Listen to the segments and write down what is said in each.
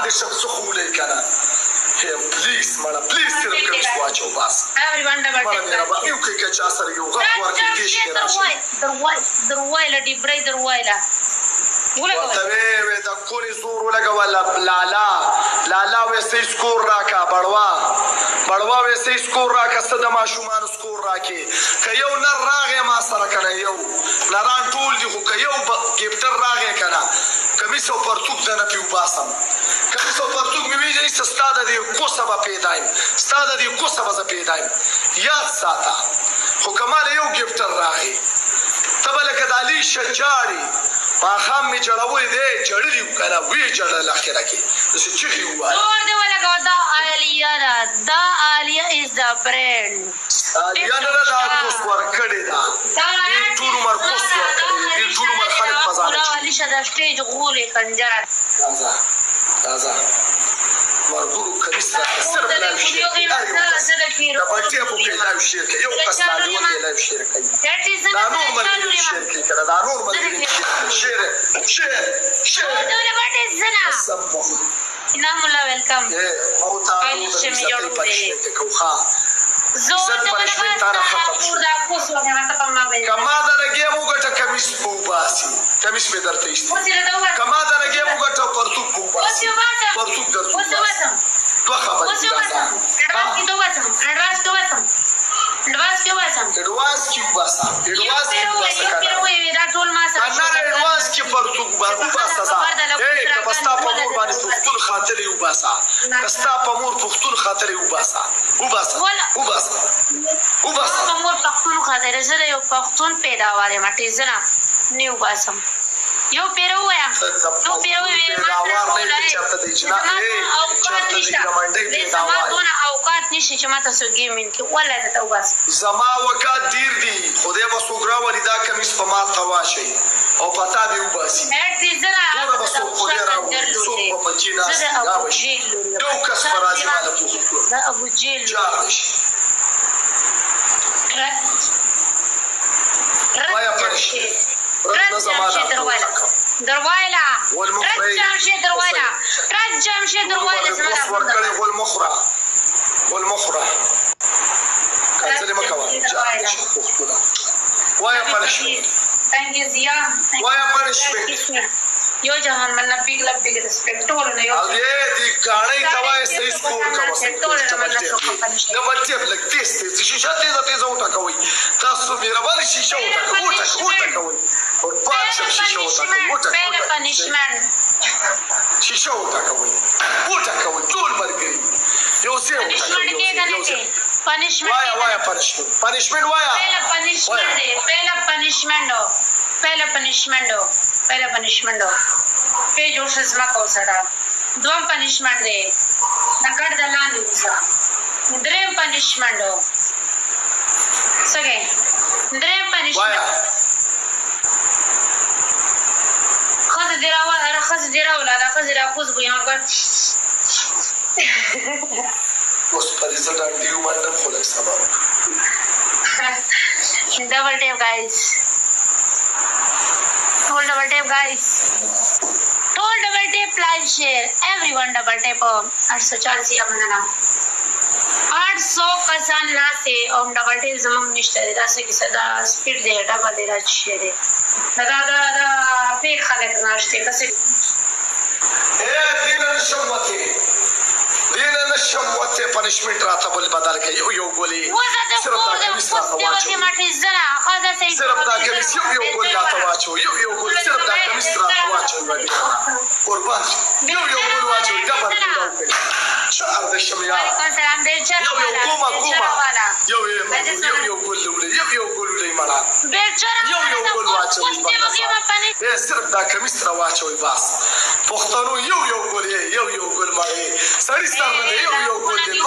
دې شم څه خو ولئ که نه پلیز مړه پلیز صرف کمیس واچو بس مړه مهرباني وکړئ که چا سره یو غږ ورکړي دېش کې راشي دروایله ډیبرۍ دروایله ورته وې د کونې زور ولګوله لالا وې سې سکور راکړه بړوا وې سې سکور راکړه څه د ماشومانو سکور راکړې که یو نر راغی ما سره که نه یو نران ټول دي خو که یو ګیپټر راغی که نه کمیس او پرتوک دنه پې وباسم کمیس او پرتوک مې ویجئ چې ستا د دې کوسه به پیدا یم ستا د دې کوسه به زه پیدا یم یاد ساته خو که ماله یو ګیپټر راغی ته به لکه د علي شجاړې ماښام مې جړولی دی جړلي وو که نه ویې جړل اخره کې داسې چیغې ووایه زور دې ولګوه دا عالیه ده دا عالیه از د برینډ عالیه نه ده دا کوس ورکړې ده دې ټول عمر کوس ورکړې دې ټول عمر خلک په ځان اچوي علیشه د سټیج غولې کنجره راځه مرګورو کمیس راکړه صرف لایو شیر کوي د بټې پوکې لایو شیر کوي یو کس لایو دی لایو شیر کوي دا نور ملګري شیر کوي که نه دا نور ملګري شیر سم پخو انعام الله ویلکم او تا نور د عزتۍ پنشمنټ یې کوو ښه عزت پنشمنټ تا نه ختم شو که ما درنه ګیم وګټه کمیس به وباسي کمیس مې درته ایستي که ما درنه ګیم وګټه پرتوک به وباسي پرتوک درته وباسي دوه خبرې دي دا एडवांस क्यों बसम एडवांस क्यों बसा एडवांस क्यों बसा انا एडवांस کې پرتوک باندې وباسا اے کبستا په مور باندې پختون خاطر یو باسا کستا په مور پختون خاطر یو باسا په مور پختون خاطر زه یو پختون پیداواره مټی زنه نیو باسم یو پیرو وایم نو پیرو اوقات نشي چې ماته سو گیمین کې ولا ته وباس زما وکات ډیر دي خدای به سوګرا ولیدا کمیس په ما تواشي او پتا دی وباسي ټول به سو خدای راو سو په پچینا راوشي یو کس فرازي مال پوښتنه دا ابو جیل جارش وایا پرش دروایلا رجم شي دروایلا ورکړې والمخره کله مکوا وایا پرش وایا پرش یو جهان من بیگ ریسپیکټ ټول نه یو دې غاړې توای صحیح سکور کوي نو ملتي بلک تیز شیشه تیز وټا کوي تاسو مهرباني شیشه وټا کوي اور پاک شیشه وټا کوي پنیشمنت شیشه وټا کوي ټول مرګري یو څه پنیشمنت وایا پنیشمنت وایا پہلا پنیشمنٹ پہ جو شزما کو سڑا دوم پنیشمنٹ دے نکڑ دلان دوسا دریم پنیشمنٹ سگے دریم پنیشمنٹ خز دیرا خوز گویاں پر اس پر ریزلٹ دیو مانڈم خلق سبب ڈبل ٹیپ گائز Hold double tape guys. Hold double tape, like, share. Everyone double tape. 840 abonana. 800 कसान ना से और डबल tape जमम निश्चय दा से किसे दा स्पीड दे डबल दे दा share. दा पे खाले नाश्ते कसे. دین نشموت پنشمنٹ راته بل بدل کوي یو ګولي صرف دا کمیس راته واچو صرف دا کمیس یو ګول راته واچو یو ګول صرف دا کمیس راته واچو قربان یو ګول واچو ډبل ګول شعر د شمیا یو ګول لولې مړه یو ګول واچو صرف دا کمیس را واچو بس پښتنو یو ګول مړه سړی ستاره یو ګول دی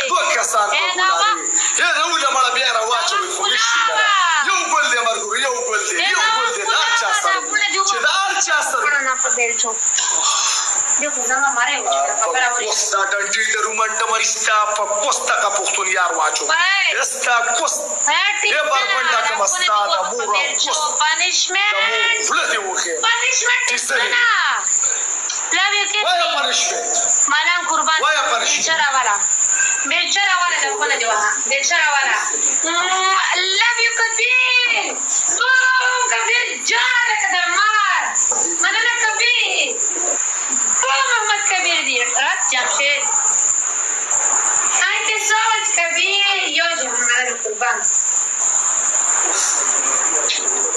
دوه کسان یا راوله مړه بیا را واچو خو نشي یو ګول دی مرګو یو ګول دی دا چا سره چې دا چا سره نه په بیلچو देखो जमा मारे हो खबर आवरी पोस्ता डंटी de rumanda marista pa posta ka poxton yar wacho esta cost e barbanda ka mastada mura punishment vlade woke punishment isana love you kiss Why a me. punishment? Malam kurban. Why a punishment? Bechara wala da kona diwa. Bechara wala. Love you Kabir. Oh Kabir jana kada mar. Manana Kabir. Oh Muhammad Kabir di. Rat Jamshed. Thank you so much Kabir. Yo Muhammad kurban.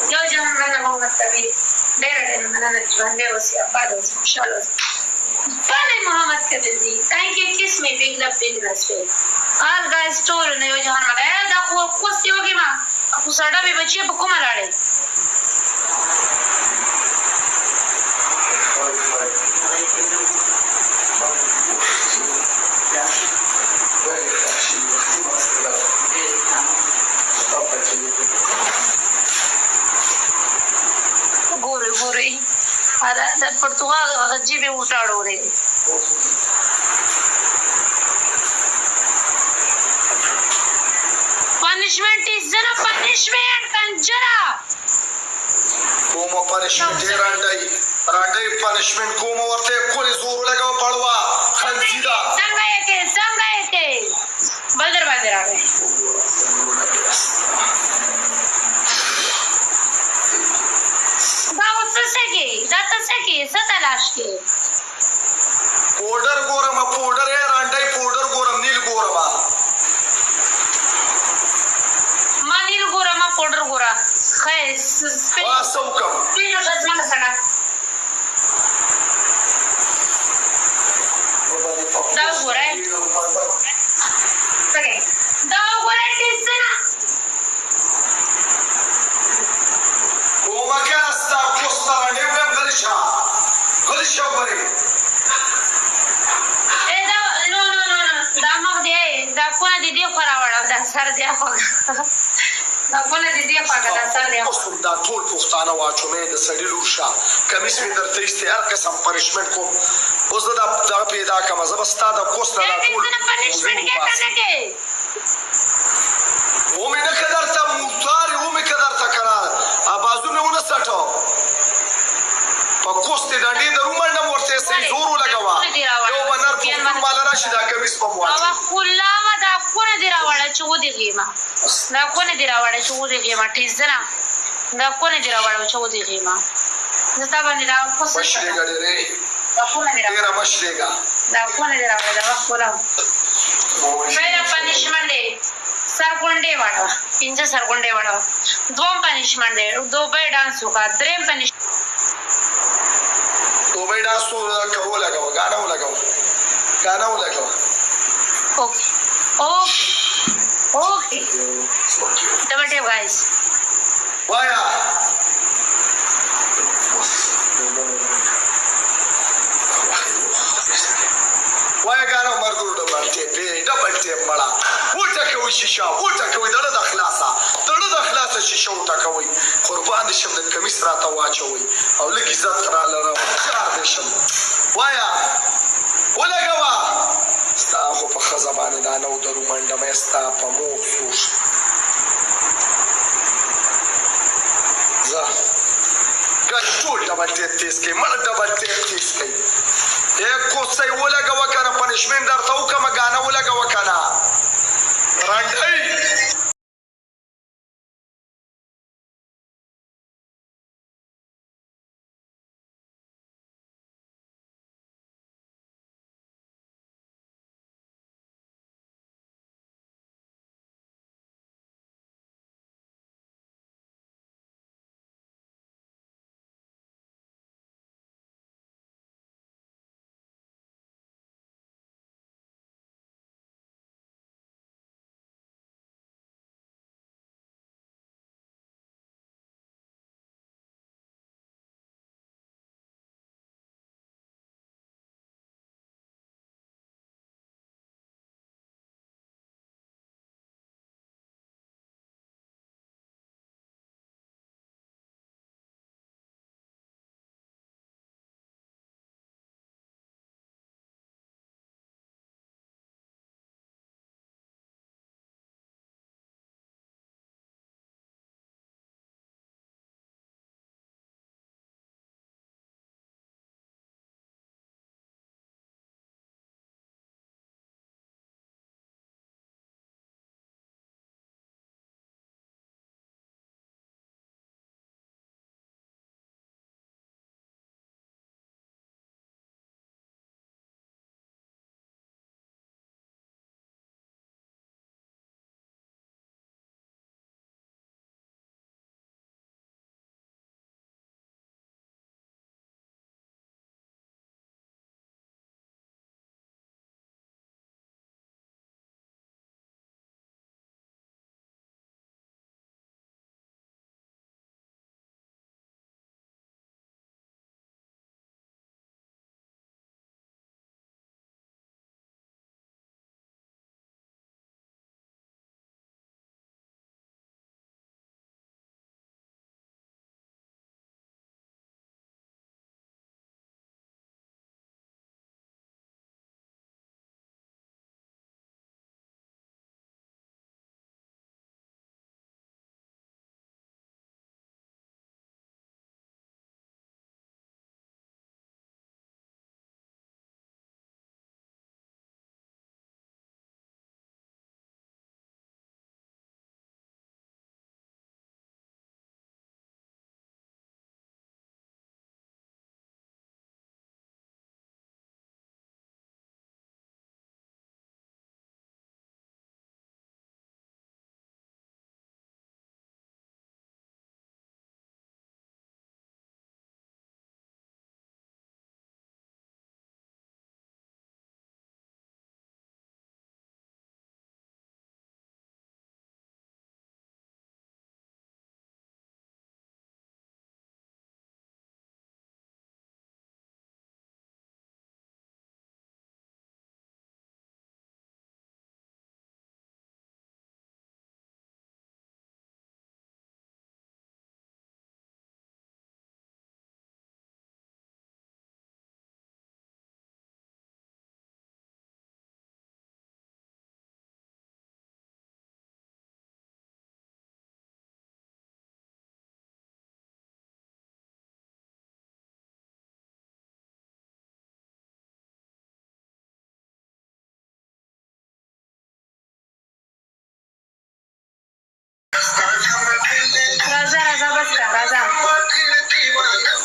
Yo Muhammad Kabir. Dera manana jwande wasi abad wasi inshallah. Bye Muhammad Kabir di. Thank you. Kiss me. Big love, big respect. All guys told ne yo jahan mala da ko kusti hogi ma aku sada be bachi ab ko malade gore gore ara da portugal jibe utado re punishment is not a punishment kanjara کومه punishment یې رانډای punishment کومه ورته کولی زور لګاو پړوا خنزیدا څنګه یې بلدر باندې راغی دا څه کې څه تلاش کې پودر ګورم پودر یې رانډای پودر ګورم نیل ګورم مانیل ګورم پودر ګورم خیر واسو کوم پیلو ځما سره دا ګورای څنګه دا ګورای څه کومه کاستا کوستا رانډای غلشا غوري دا مخ دی دا کونه د دې خورا وړه دا سر دی خو دا کونه د دې خوا دا سر دی اوس دا ټول پښتانه واچومې د سړی لورشا کمیس می درته استیار قسم پنشمنت کوم اوس دا پیدا کوم زه بس تا د کوستا دا ټول پنشمنت کې کنه کې و مې نه کدرته مختار و مې کدرته کرا ابازو مې ونه سټو په کوستې دانډې د رومنډم ورته سي زور لګوا یو بنر په مال راشي دا کمیس په مواجه او خلاما دا کونه دی راوړل چې و دی غیما دا کونه دی راوړل چې و دی غیما ټیزنا دا کونه دی راوړل چې و دی غیما زتا باندې دا کوڅه مشلې غړې دا کونه دی ډیر مشلېګا دا کونه دی راوړل دا خلاما पहिला पनिशमेंट आहे सरगुंडे वाढवा पिंच सरगुंडे वाढवा दोन पनिशमेंट आहे दोबई डान्स होगा द्रेम पनिश دوبۍ ډانس کوو لګاوه ګانا ولګاوه okay double tape guys وایا ګانا مرګو ډبل ټیپ مړه وټه کوي شیشه وټه کوي دړه د خلاصه شیشه وټه کوي قربان دي شم د کمیس راته واچوي او لږ عزت را لره چار دي شم وایا ولګوا ستا خو په ښځه باندې دا نو درو منډه مې ستا په موږ سوش زه ګټ ټول ډبل ټیپ تیز کوي مړه ډبل ټیپ تیز کوي یک کوڅه ولګوه کنه پنشمنت درته وکړمه ګانا ولګوه کنه رانډۍ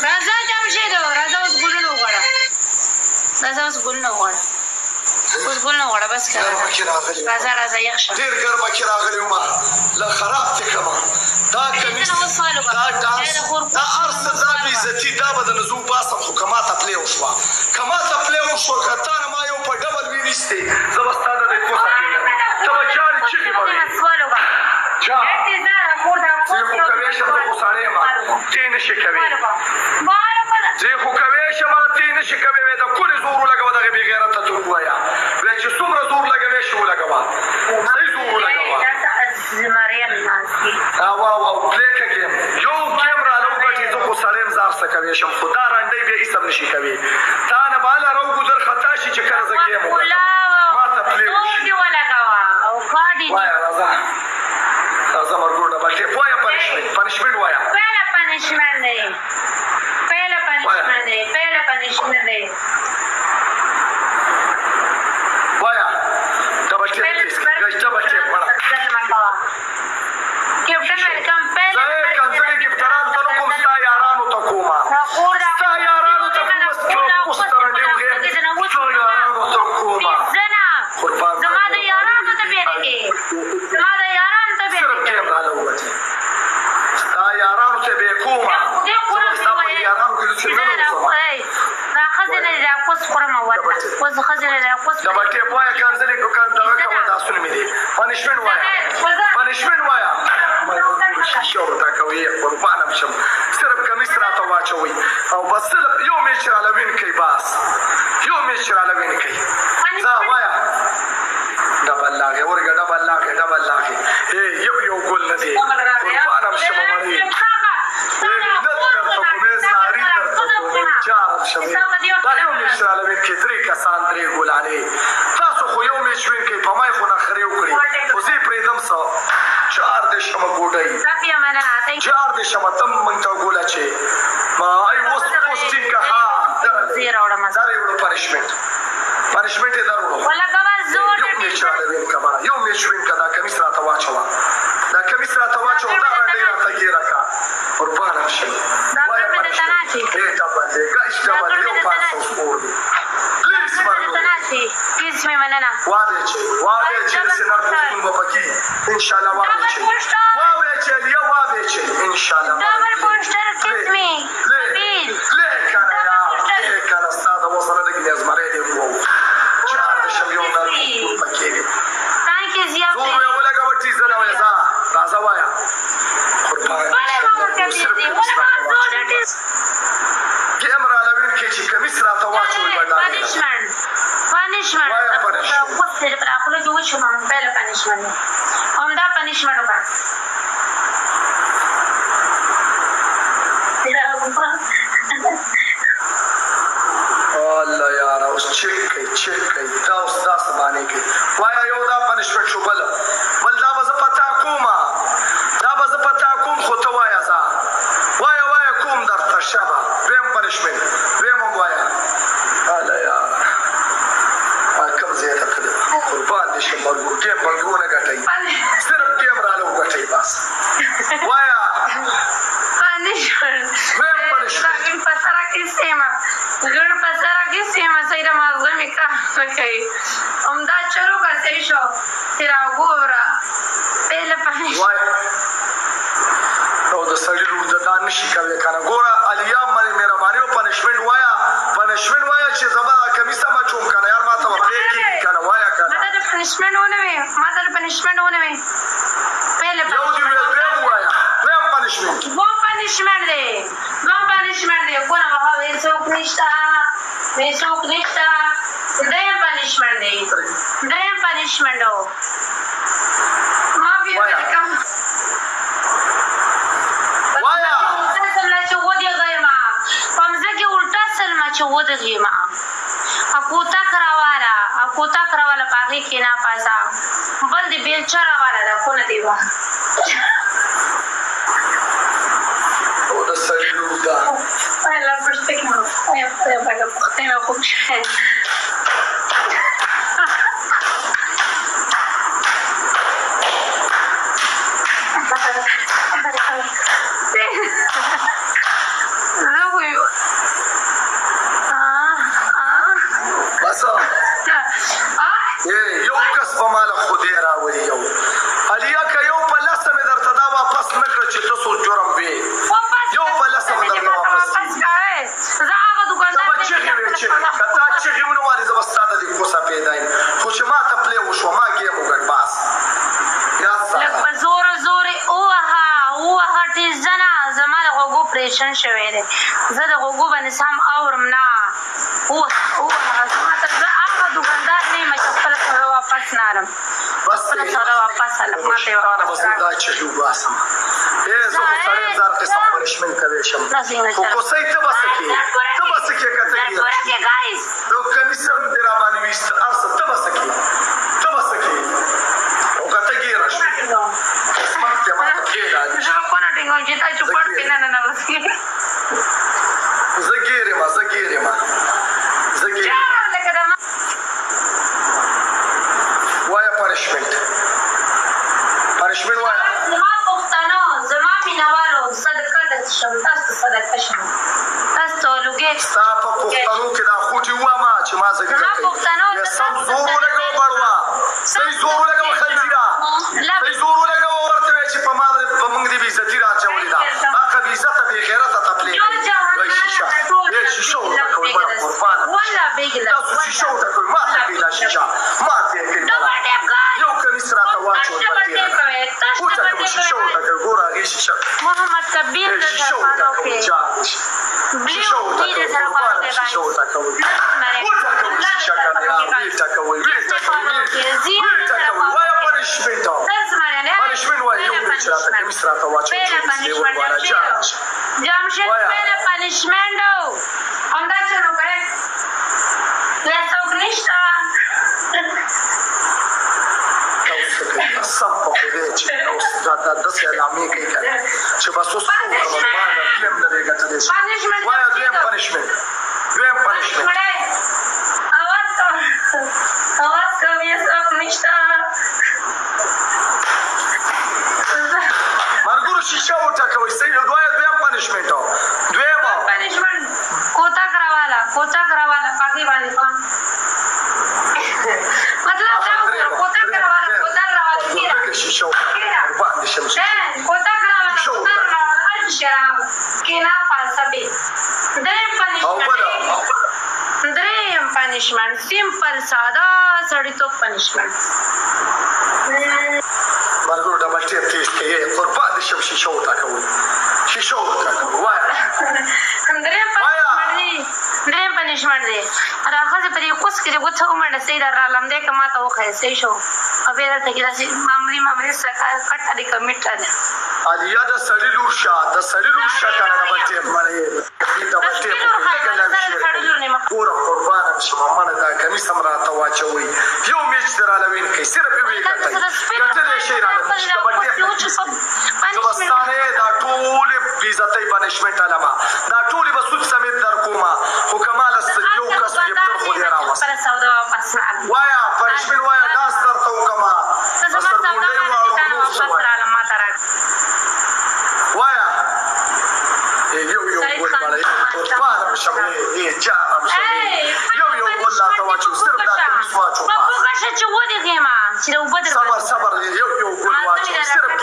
راځه جمشید راځه اوس ګلونه وغواړه اوس ګلونه وغواړه بس کړه راځه یخ شه ډېر ګرمه کې راغلی وم له خراب دې کړمه دا کمیس دا ډانس دا هر څه دا بېعزتي دا به درنه زه وباسم خو که ماته پلې وشوه که تا نه ما یو په ډبل وینیستې زه به ستا د دې کوڅه کېږم ته به جاړې چغې به وې زه خو کوی شم ته خو سړی یم ته یې نشې کوې زه خو کوی شم ته یې نشې کوې وایي د کونې زور ولګوه دغې بې غیرته ته ووایه وایي چې څومره زور لګوې شي ولګوه صحیح زور ولګوه پلیکه ګیم یو ګیم رانه وګټې زه خو سړی یم زه هر څه کوی شم خو دا رنډۍ بیا هېڅ هم نشي کوې تا نه به هله روګودر خطا شي چې کله زه ګیم وګټم ما ته پلی وشي وایه راځه مرګور ډبل ټیپ وایه پنشمنټ وایه پهله پنشمنټ دی وایه ډبل ټیپ ډبل ټیپ وړه زه کنځلې ګفټرانو ته نه کوم ستا یارانو ته کومه ستا یارانو ته کومه اوس ته رنډې وغیم ستا یارانو ته کومه زما د یارانو ته بیرېږې صرف ګیم راله ووتې ستا یارانو ته به یې کومه زه به ستا په دې یارانو کې چې نه دا ښځې نه دي دا کوس خورم اوس ښځې نه دي ډبل ټیپ وایه کنځلې دغه کوه دا سونه مې دي پنشمنټ وایه شیشه ورته کوي قربانم شم صرف کمیس راته واچوئ او بس یو میچ راله وین کوي بس یو میچ راله وین کوي ځه وایه ډبل لاغې ورګه ډبل لاغې یو ګل نه دی قربانم شم مړې جارم شوې دا یو میچ راله وین کوي 3 کسان 3 ګلانې تاسو خو یو میچ وین کوي په ما یې خو نخرې وکړي خو زه یې پرېږدم څه 4 دې شمه ګوډۍ 4 دې شمه تم موږ ته ګوله چې اوس ټینګ که ها در یې وړو پنشمنټ یې در وړو یو میچ راله وین که بره یو میچ وین که دا کمیس راته واچوه دا رنډۍ راته ګیره که قربانم شم وایه پنشمنټ ډبل دی ګش ډبل یو 500 سپور دی پلیز واده چې د سینر پښتون به پکې انشاءالله واده چې انشاءالله کنه ستا د وسره لږ نیازمری دی وو چار د شم یو نر پښتون پکې دی زور به یې ولګوه ټیزه نه وایه ځه راځه وایه ګیم راله وین کې چې کمیس راته واچوئ به الله یاره اوس چک کوي دا اوس داسې باندې کوي وایه یو دا پنشمنټ شو بل دا به زه پتا کوم خو ته وایه ځه وایه کوم درته شبه دویم پنشمنټ دویم هم وایه الله یاره کوم ځای ته تللی قربان دې شم مرګور ګیم به ونه ګټئ صرف ګیم راله وګټئ بس وایه او د سړي لور د دا نشي کولی که نه ګوره الیا مهرباني او پنشمنټ وایه چې زه به دا کمیس هم اچوم که نه یار ما ته به پرې کېږي که نه وایه که نه یو دې ویل دویم ووایه دویم پنشمنټ کوتا کراواله پاغې کې نه پاسا بل دې بیلچه راواله ده خو نه دی وا او د سړي لور ده la perspectiva para tengo function یو کس په مال خودی راولي یو علیا که یو په لسه مې درته دا واپس نه کړه چې تاسو جرم وې یو په لسه مې درته واپس ته به چغې وې چغې که تا چغې ونه وارې زه به ستا د دې کوسه پیدا یم خو چې ما ته پلې وشوه ما ګیم وګټ باس یاد ساته زما د غوږو پریشن شوی دی زه د غوږو باندې سم اورم نه زما ته زه هغه دوکاندار نه یم چې خپله سودا واپس نه الم خپله سودا واپس الم ما ته یې واپس دا چغې وباسم زه خو سړی یم ځان قسم پنشمنټ کوی شم خو کوسۍ ته به څه کړې ته به څه کړې که ته ګیره نو کمیس هم دې راباندې ویست هر څه ته به څه کړې ته به څه کړې او که ته ګیره شوې قسمت دې ماته پرېږده زه ګیر یم وایه پنشمنټ وایه زما پښتنو زما مینهوالو صدقه شم تاسو ته صدقه شم تاسو ته لوګې ستا په پښتنو کې دا خوټې ووامه چې ما زګېره کوي سم زور ولګوه بړوه صحیح زور ولګوه خنزیره صحیح زور ولګوه ورته وایه چې په موږ دې بېعزتي را اچولې ده هغه بېعزته بېغیرته ته پلې وایي شیشه ورته کوئ بړه قربانه تاسو شیشه ورته کوئ ما ته کوي دا شیشه ما ته یې کوي یو کمیس راته واچوئ ورته کوئ شیشه ورته کوئ ګوره هغې شیشه محمد کبیر د شیشه ورته کوئ شیشه ورته کوئ قربانه شیشه ورته کوئ شیشه کنه یار ویټه کوئ وایه پنشمنټ وایه یو بل چې راته کمیس راته واچوئ جمشید پهله پنشمنټ همدا چلو کوي یا څوک نشته سم په خدای چې دا داسې علامې کوي که چې بس اوس څوک ما فلم نه دی ګټلی شي وایه دویم پنشمنټ اواز کوم یا څوک نشته مرګورو شیشه وټکوئ صحیح دویم پنشمنټ کوتک راواله پاکې باندې پام مطلب دا کوتک راواله شیشه باندې شمشي کوتک راواله شراب کینا پاسبه دریم پنشمنټ سیمپل ساده سړیتوب پنشمنټ مرګورو ډبل ټیپ تیز کوي قربان دې شم شیشه وټکوئ وایه دریم پنشمنټ دی راښځې په دې کوس کې د ګوته ومنډه صحیح ده رالم دی که ما ته وښیه صحیح شو او بیا درته کې داسې معمولي کټه دی که میټه ده علیا د سړي لور شه کنه ډبل ټیپ منې ډبل ټیپ ګوره قربانه مې شم منه دا کمیس هم راته واچوئ یو میچ دې رالوین کوي صرف یې ویې ګټئ ګټلی شی راله ډبل ټیپ زه به ستا نه دا ټولې بېعزتۍ پنشمنټ علمه دا ټولې به سود سمیت در کومه خو که ما له یو کس ګفتر خو دې راوست وایه پنشمنټ وایه داس درته وکړمه سرګونډۍ واړو وایه یو ګل باړی قربانه مې شم جانه مې شم یو ګل راته واچو صرف دا کمیس واچو چې ودې غېمه چې د اوبه صبر یو ګل واچو صرف